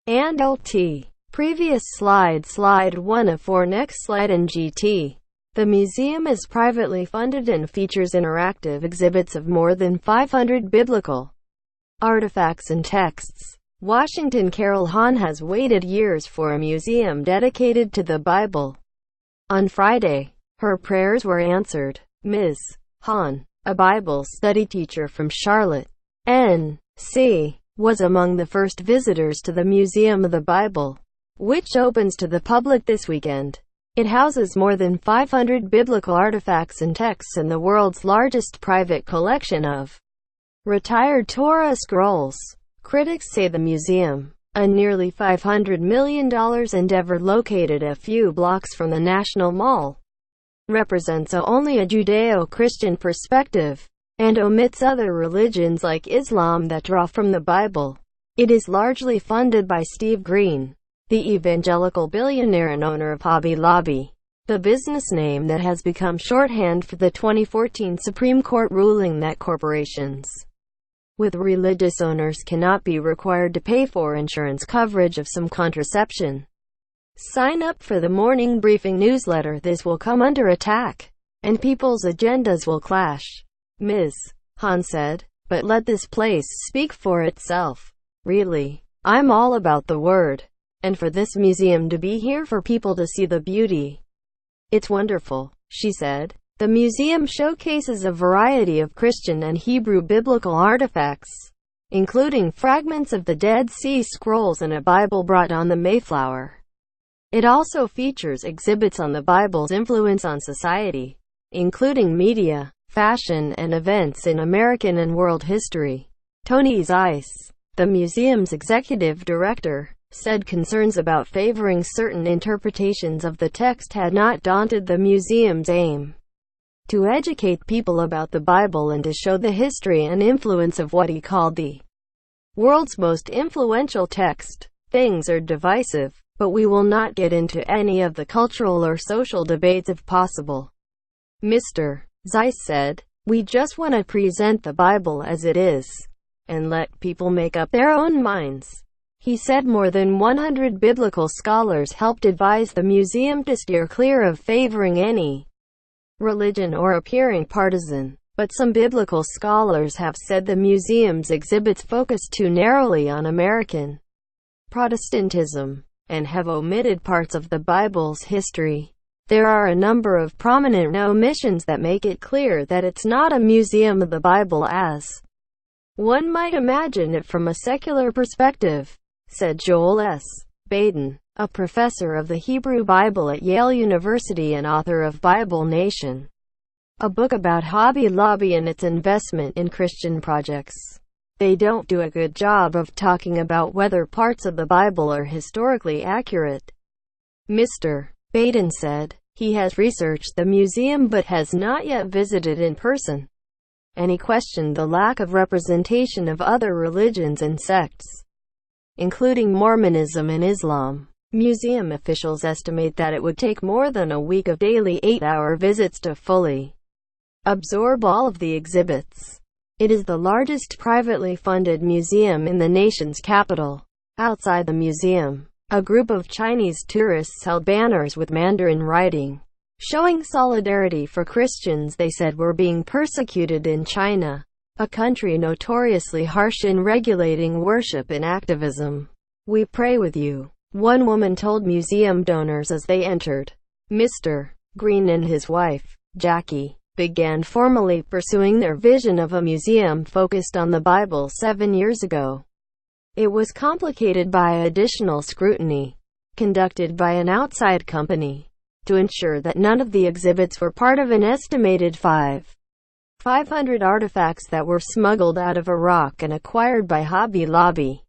and LT. Previous slide. Slide 1 of 4. Next slide. In GT. The museum is privately funded and features interactive exhibits of more than 500 biblical artifacts and texts. Washington. Carol Haun has waited years for a museum dedicated to the Bible. On Friday, her prayers were answered. Ms. Haun, a Bible study teacher from Charlotte, N.C., was among the first visitors to the Museum of the Bible, which opens to the public this weekend. It houses more than 500 biblical artifacts and texts and the world's largest private collection of retired Torah scrolls. Critics say the museum, a nearly $500 million endeavor located a few blocks from the National Mall, represents only a Judeo-Christian perspective, and omits other religions like Islam that draw from the Bible. It is largely funded by Steve Green, the evangelical billionaire and owner of Hobby Lobby, the business name that has become shorthand for the 2014 Supreme Court ruling that corporations with religious owners cannot be required to pay for insurance coverage of some contraception. Sign up for the morning briefing newsletter. This will come under attack, and people's agendas will clash, Ms. Haun said. But let this place speak for itself. Really, I'm all about the word, and for this museum to be here for people to see the beauty. It's wonderful, she said. The museum showcases a variety of Christian and Hebrew biblical artifacts, including fragments of the Dead Sea Scrolls and a Bible brought on the Mayflower. It also features exhibits on the Bible's influence on society, including media, fashion, and events in American and world history. Tony Zeiss, the museum's executive director, said concerns about favoring certain interpretations of the text had not daunted the museum's aim to educate people about the Bible and to show the history and influence of what he called the world's most influential text. Things are divisive, but we will not get into any of the cultural or social debates if possible, Mr. Zeiss said. We just want to present the Bible as it is, and let people make up their own minds. He said more than 100 biblical scholars helped advise the museum to steer clear of favoring any religion or appearing partisan, but some biblical scholars have said the museum's exhibits focus too narrowly on American Protestantism, and have omitted parts of the Bible's history. There are a number of prominent omissions that make it clear that it's not a museum of the Bible as one might imagine it from a secular perspective, said Joel S. Baden, a professor of the Hebrew Bible at Yale University and author of Bible Nation, a book about Hobby Lobby and its investment in Christian projects. They don't do a good job of talking about whether parts of the Bible are historically accurate, Mr. Baden said. He has researched the museum but has not yet visited in person, and he questioned the lack of representation of other religions and sects, including Mormonism and Islam. Museum officials estimate that it would take more than a week of daily 8-hour visits to fully absorb all of the exhibits. It is the largest privately funded museum in the nation's capital. Outside the museum, a group of Chinese tourists held banners with Mandarin writing, showing solidarity for Christians they said were being persecuted in China, a country notoriously harsh in regulating worship and activism. We pray with you, one woman told museum donors as they entered. Mr. Green and his wife, Jackie, began formally pursuing their vision of a museum focused on the Bible 7 years ago. It was complicated by additional scrutiny, conducted by an outside company, to ensure that none of the exhibits were part of an estimated 500 artifacts that were smuggled out of Iraq and acquired by Hobby Lobby.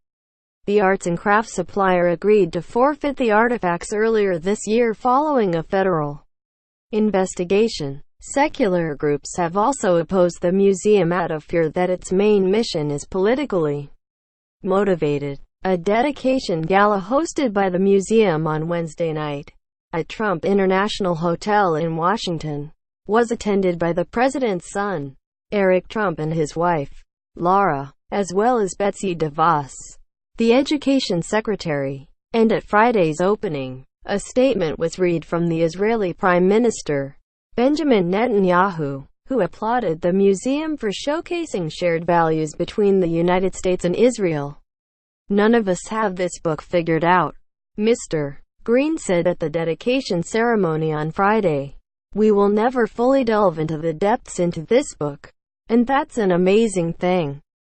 The arts and crafts supplier agreed to forfeit the artifacts earlier this year following a federal investigation. Secular groups have also opposed the museum out of fear that its main mission is politically motivated. A dedication gala hosted by the museum on Wednesday night at Trump International Hotel in Washington was attended by the president's son, Eric Trump, and his wife, Laura, as well as Betsy DeVos, the education secretary. And at Friday's opening, a statement was read from the Israeli Prime Minister, Benjamin Netanyahu, who applauded the museum for showcasing shared values between the United States and Israel. "None of us have this book figured out," Mr. Green said at the dedication ceremony on Friday. "We will never fully delve into the depths into this book. And that's an amazing thing.